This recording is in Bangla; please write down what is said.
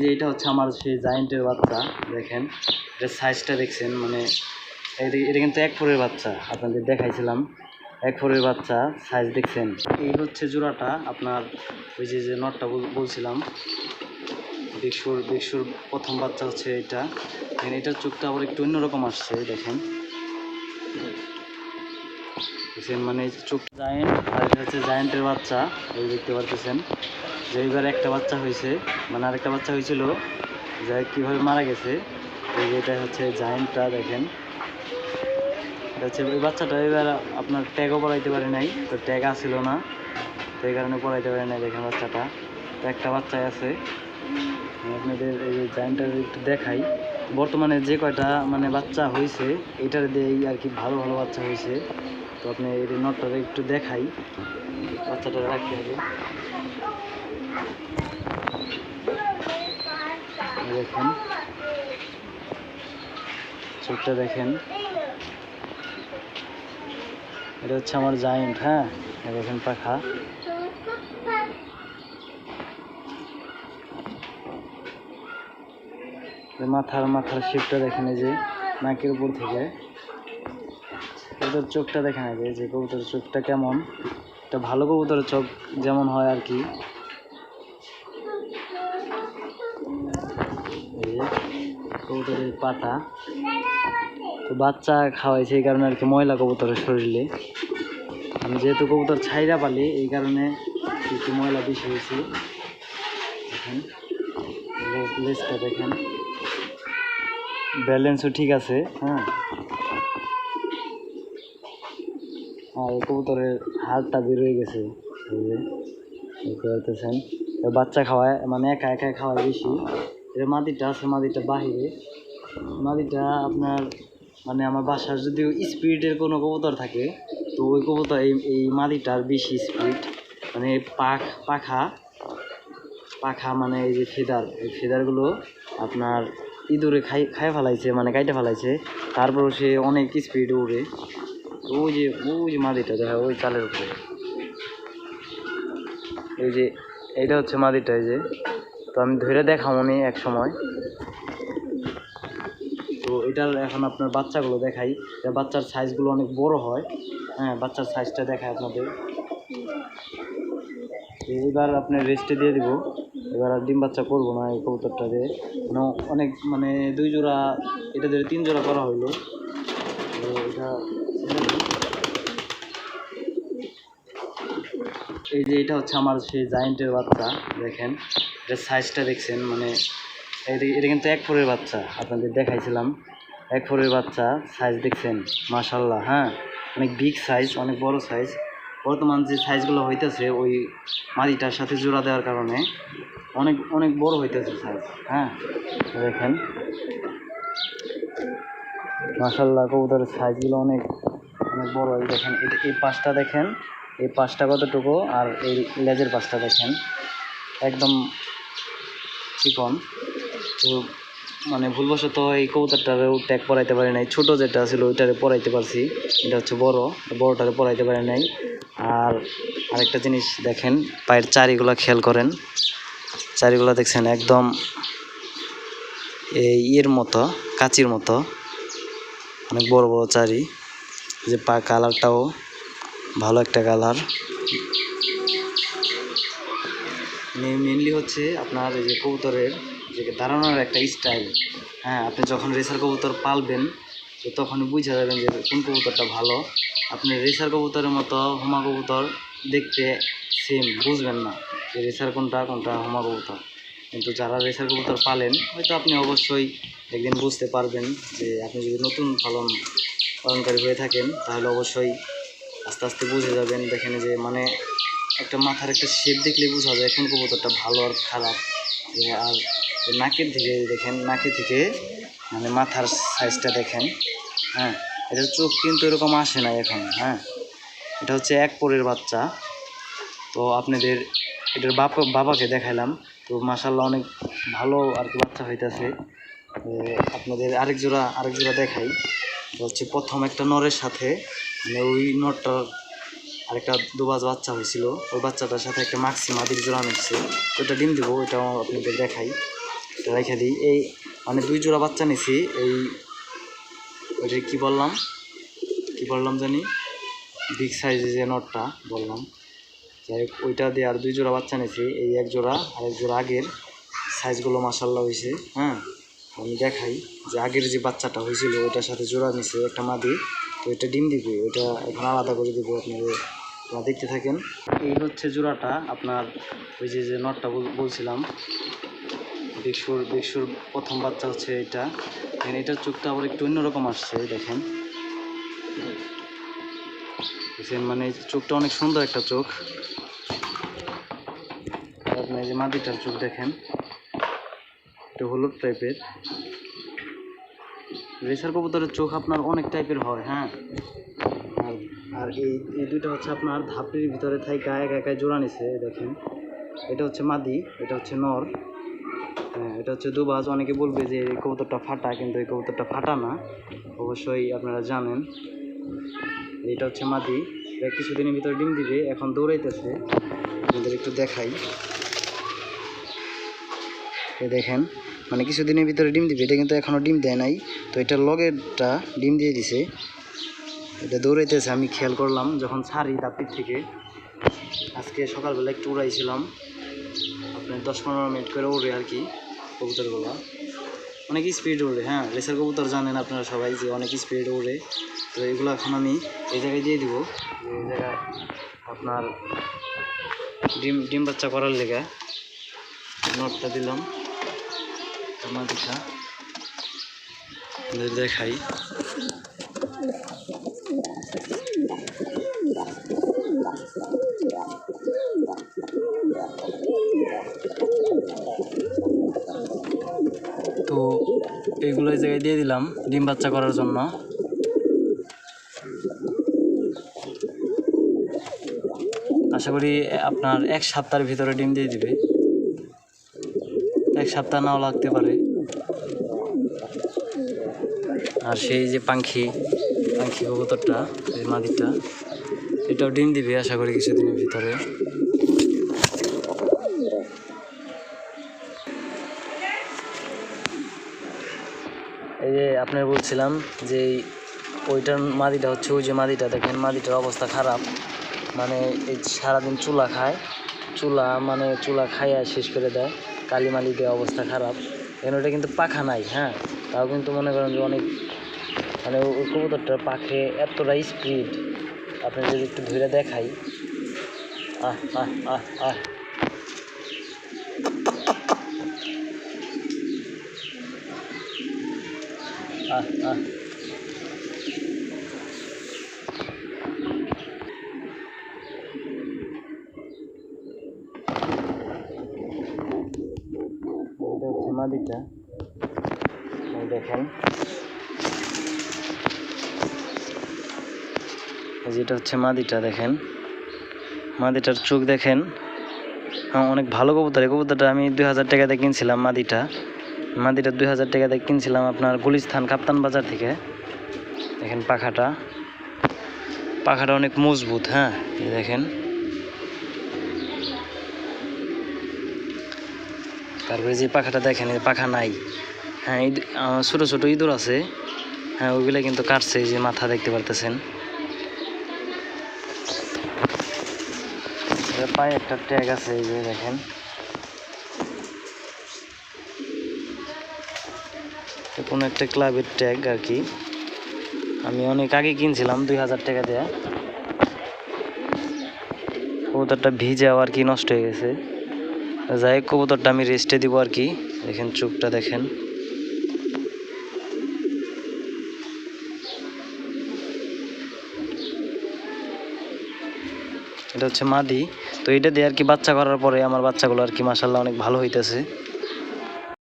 যে এটা হচ্ছে আমার সেই জায়েন্টের বাচ্চা। দেখেন এটার সাইজটা দেখছেন, মানে এটা কিন্তু 1 ফোরের বাচ্চা, আপনাদের দেখাইছিলাম 1 ফোরের বাচ্চা। সাইজ দেখছেন, এই হচ্ছে জোড়াটা আপনার। ওই যে নটটা বলছিলাম, বিশুর প্রথম বাচ্চা হচ্ছে এটা। দেখেন এটার চোখটা আবার একটু অন্যরকম আসছে, দেখেন মানে চোখ জায়েন্ট, আর এটা হচ্ছে জায়েন্টের বাচ্চা। এই দেখতে পারতেছেন যে এইবার একটা বাচ্চা হয়েছে, মানে আরেকটা বাচ্চা হয়েছিল যা কীভাবে মারা গেছে। এই যে এটা হচ্ছে জায়েন্টটা, দেখেন এটা হচ্ছে ওই বাচ্চাটা। এবার আপনার ট্যাগও পড়াইতে পারে নাই, তো ট্যাগ আসছিল না, তো এই কারণে পড়াইতে পারে নাই। দেখেন বাচ্চাটা, তো একটা বাচ্চাই আছে। আপনাদের এই যে জায়েন্টটা একটু দেখাই, বর্তমানে যে কয়টা মানে বাচ্চা হয়েছে এটার দিয়েই আর কি ভালো ভালো বাচ্চা হয়েছে। তো আপনি এই নটটা একটু দেখাই, বাচ্চাটা রাখতে হবে। দেখেন চোখটা দেখেন, এটা হচ্ছে আমার জায়েন্ট। হ্যাঁ দেখেন পাখা, মাথার শেপটা দেখেন, এই যে নাকের উপর থেকে কবুতর চোখটা দেখেন। আগে যে কবুতরের চোখটা কেমন, একটা ভালো কবুতরের চোখ যেমন হয় আর কি। এই যে কবুতরের পাটা, তো বাচ্চা খাওয়াইছে এই কারণে আর কি ময়লা কবুতরের শরীরে। আমি যেহেতু কবুতর ছাইরা পালি এই কারণে একটু ময়লা বেশি হয়েছে। দেখেন লেজটা দেখেন, ব্যালেন্সও ঠিক আছে। হ্যাঁ, আর কবুতরের হাড়টা বেরোয় গেছে, এই যে দেখতে পারতেছেন। বাচ্চা খাওয়ায় মানে একা একাই খাওয়ায় বেশি। এর মাদিটা আছে, মাদিটা বাহিরে। মাদিটা আপনার মানে আমার বাসার যদি স্পিরিটের কোনো কবুতর থাকে, তো ওই কবুতর এই মাদিটার বেশি স্পিড, মানে পাখা মানে এই যে ফেদার, এই ফেদারগুলো আপনার ইঁদুরে খাই ফেলাইছে, মানে কাইটে ফেলাইছে। তারপরও সে অনেক স্পিডে উড়ে। ওই যে মাদিটা দেখা, ওই চালের উপরে। এই যে এইটা হচ্ছে মাদিটা, এই যে। তো আমি ধরে দেখামনি এক সময়। তো এটার এখন আপনার বাচ্চাগুলো দেখাই, বাচ্চার সাইজগুলো অনেক বড় হয়। হ্যাঁ, বাচ্চার সাইজটা দেখায় আপনাদের। এবার আপনার রেস্টে দিয়ে দিব, এবার আর ডিম বাচ্চা করবো না এই কবুতরটা দিয়ে। অনেক মানে 2 জোড়া, এটা দিয়ে 3 জোড়া করা হইলো। এটা এই যে এটা হচ্ছে আমার সেই জায়েন্টের বাচ্চা। দেখেন এটার সাইজটা দেখছেন, মানে এটা কিন্তু 1 ফোরের বাচ্চা, আপনাদের দেখাইছিলাম 1 ফোরের বাচ্চা। সাইজ দেখছেন মাশাআল্লাহ। হ্যাঁ, অনেক বিগ সাইজ, অনেক বড় সাইজ। বর্তমান যে সাইজগুলো হইতেছে ওই মাদিটার সাথে জোড়া দেওয়ার কারণে অনেক অনেক বড় হইতেছে সাইজ। হ্যাঁ দেখেন মাশাআল্লাহ, কবুতরের সাইজগুলো অনেক অনেক বড়। এই দেখেন এই পাশটা দেখেন, এই পাশটা কতটুকু, আর এই লেজের পাশটা দেখেন একদম চিকন। তো মানে ভুলবশত এই কবুতরটারেও ট্যাগ পরাইতে পারি নাই, ছোটো যেটা ছিল ওইটারে পরাইতে পারছি। এটা হচ্ছে বড়টারে পরাইতে পারি নাই। আর আরেকটা জিনিস দেখেন, পায়ের চারিগুলো খেয়াল করেন, চারিগুলো দেখছেন একদম এই ইয়ের মতো, কাচির মতো, অনেক বড় বড় চারি। যে পা কালারটাও ভালো একটা কালার। মেনলি হচ্ছে আপনার এই যে কবুতরের যে দাঁড়ানোর একটা স্টাইল। হ্যাঁ, আপনি যখন রেসার কবুতর পালবেন তো তখনই বুঝে যাবেন যে কোন কবুতরটা ভালো। আপনি রেসার কবুতরের মতো হোমা কবুতর দেখতে সেম বুঝবেন না যে রেসার কোনটা হোমা কবুতর। কিন্তু যারা রেসার কবুতর পালেন হয়তো আপনি অবশ্যই একদিন বুঝতে পারবেন। যে আপনি যদি নতুন পালনকারী হয়ে থাকেন তাহলে অবশ্যই আস্তে আস্তে বুঝে যাবেন। দেখেন যে মানে একটা মাথার একটা শেপ দেখলে বোঝা যায় কোন কবুতরটা ভালো আর খারাপ। আর নাকের দিকে দেখেন, নাকের থেকে মানে মাথার সাইজটা দেখেন। হ্যাঁ, এটার চোখ কিন্তু এরকম আসে না এখন। হ্যাঁ, এটা হচ্ছে 1 পরের বাচ্চা। তো আপনাদের এটার বাবাকে দেখাইলাম, তো মাশাআল্লাহ অনেক ভালো আর কি বাচ্চা হইতেছে। আপনাদের আরেক জোড়া দেখাই। তো হচ্ছে প্রথম একটা নরের সাথে মানে ওই নরটার আরেকটা দুবাজ বাচ্চা হয়েছিল, ওই বাচ্চাটার সাথে একটা মাক্সি মাদির জোড়া নিচ্ছে, ওটা ডিম দিব, ওইটাও আপনাদের দেখাই। এটা রেখে দিই। এই মানে 2 জোড়া বাচ্চা নিছি, এই ওইটা কি বললাম জানি, বিগ সাইজের যে নটটা বললাম, যাই হোক ওইটা দিয়ে আর 2 জোড়া বাচ্চা নিছি। এই 1 জোড়া আর 1 জোড়া আগের সাইজগুলো মাশাআল্লাহ হয়েছে। হ্যাঁ, আমি দেখাই যে আগের যে বাচ্চাটা হয়েছিল ওইটার সাথে জোড়া নিছে একটা মাদি, তো এটা ডিম দিবে, ওইটা এখন আলাদা করে দেবো, আপনারা দেখতে থাকেন। এই হচ্ছে জোড়াটা আপনার, ওই যে নটটা বলছিলাম, বিশুর প্রথম বাচ্চা হচ্ছে এটা। এটার চোখটা আবার একটু অন্যরকম আসছে, দেখেন মানে চোখটা অনেক সুন্দর একটা চোখ। আপনি এই যে মাদিটার চোখ দেখেন, একটু হলুদ টাইপের। রেসার কবুতরের চোখ আপনার অনেক টাইপের হয়। হ্যাঁ, আর এই দুইটা হচ্ছে আপনার ধাপড়ির ভিতরে থাইকা একা জোড়া নিছে, দেখেন। এটা হচ্ছে মাদি, এটা হচ্ছে নর। হ্যাঁ, এটা হচ্ছে দুবাজ। অনেকে বলবে যে এই কবুতরটা ফাটা, কিন্তু এই কবুতরটা ফাটা না, অবশ্যই আপনারা জানেন। এটা হচ্ছে মাদি, এটা কিছুদিনের ভিতরে ডিম দিবে, এখন দৌড়াইতেছে, আপনাদের একটু দেখাই। দেখেন মানে কিছুদিনের ভিতরে ডিম দিবে, এটা কিন্তু এখনও ডিম দেয় নাই। তো এটার লগেরটা ডিম দিয়ে দিছে, এটা দৌড়াইতেছে, আমি খেয়াল করলাম যখন ছাড়ি দাপির থেকে। আজকে সকালবেলা একটু উড়াইছিলাম, আপনার 10-15 মিনিট করে উড়ে আর কি কবুতরগুলো, অনেক স্পিড উড়ে। হ্যাঁ, রেসার কবুতর জানেন আপনারা সবাই যে অনেক স্পিড উড়ে। তো এগুলো এখন আমি এই জায়গায় দিয়ে দিব, এই জায়গায় আপনার ডিম বাচ্চা করার লেগে নটটা দিলাম, মাদিটা দেখাই। তো এইগুলো এই জায়গায় দিয়ে দিলাম ডিম বাচ্চা করার জন্য। আশা করি আপনার 1 সপ্তাহের ভিতরে ডিম দিয়ে দিবে, 1 সপ্তাহ নাও লাগতে পারে। আর সেই যে পাখি কবুতরটা, এই মাদিটা, এটাও ডিম দিবে আশা করি কিছুদিনের ভিতরে। এই যে আপনার বলছিলাম যে ওইটার মাদিটা হচ্ছে, ওই যে মাদিটা দেখেন, মাদিটার অবস্থা খারাপ। মানে এই সারাদিন চুলা খাইয়া শেষ করে দেয়, কালিমালি দিয়ে অবস্থা খারাপ। এখন ওটা কিন্তু পাখা নাই। হ্যাঁ, তাও কিন্তু মনে করেন যে অনেক, মানে ওই কবুতরটার পাখে এতটা স্পিড, আপনি যদি একটু ধরে দেখাই। আহ আহ আহ আহ আহ আহ এটা হচ্ছে মাদিটা, দেখেন। যেটা হচ্ছে মাদিটা, দেখেন মাদিটার চোখ দেখেন। হ্যাঁ, অনেক ভালো কবুতর। এই কবুতরটা আমি 2000 টাকা দিয়ে কিনছিলাম। মাদিটা 2000 টাকা দিয়ে কিনছিলাম আপনার গুলিস্তান কাপ্তান বাজার থেকে। দেখেন পাখাটা অনেক মজবুত। হ্যাঁ, এই দেখেন। তারপরে যে পাখাটা দেখেন, এই পাখা নাই। হ্যাঁ, ছোটো ছোটো ইঁদুর আছে। হ্যাঁ, ওইগুলো কিন্তু কাটছে, এই যে মাথা দেখতে পারতেছেন। পায়ে একটা ট্যাগ আছে, এই যে দেখেন। কোনো একটা ক্লাবের ট্যাগ আর কি। আমি অনেক আগে কিনছিলাম 2000 টাকা দেয়া। কবুতরটা ভিজে আর কি নষ্ট হয়ে গেছে। যাই হোক, কবুতরটা আমি রেস্টে দিব আর কি। দেখেন চোখটা দেখেন। এটা হচ্ছে মাদি। তো এটা দিয়ে আর কি বাচ্চা করার পরে আমার বাচ্চাগুলো আর কি মাশাআল্লাহ অনেক ভালো হইতেছে।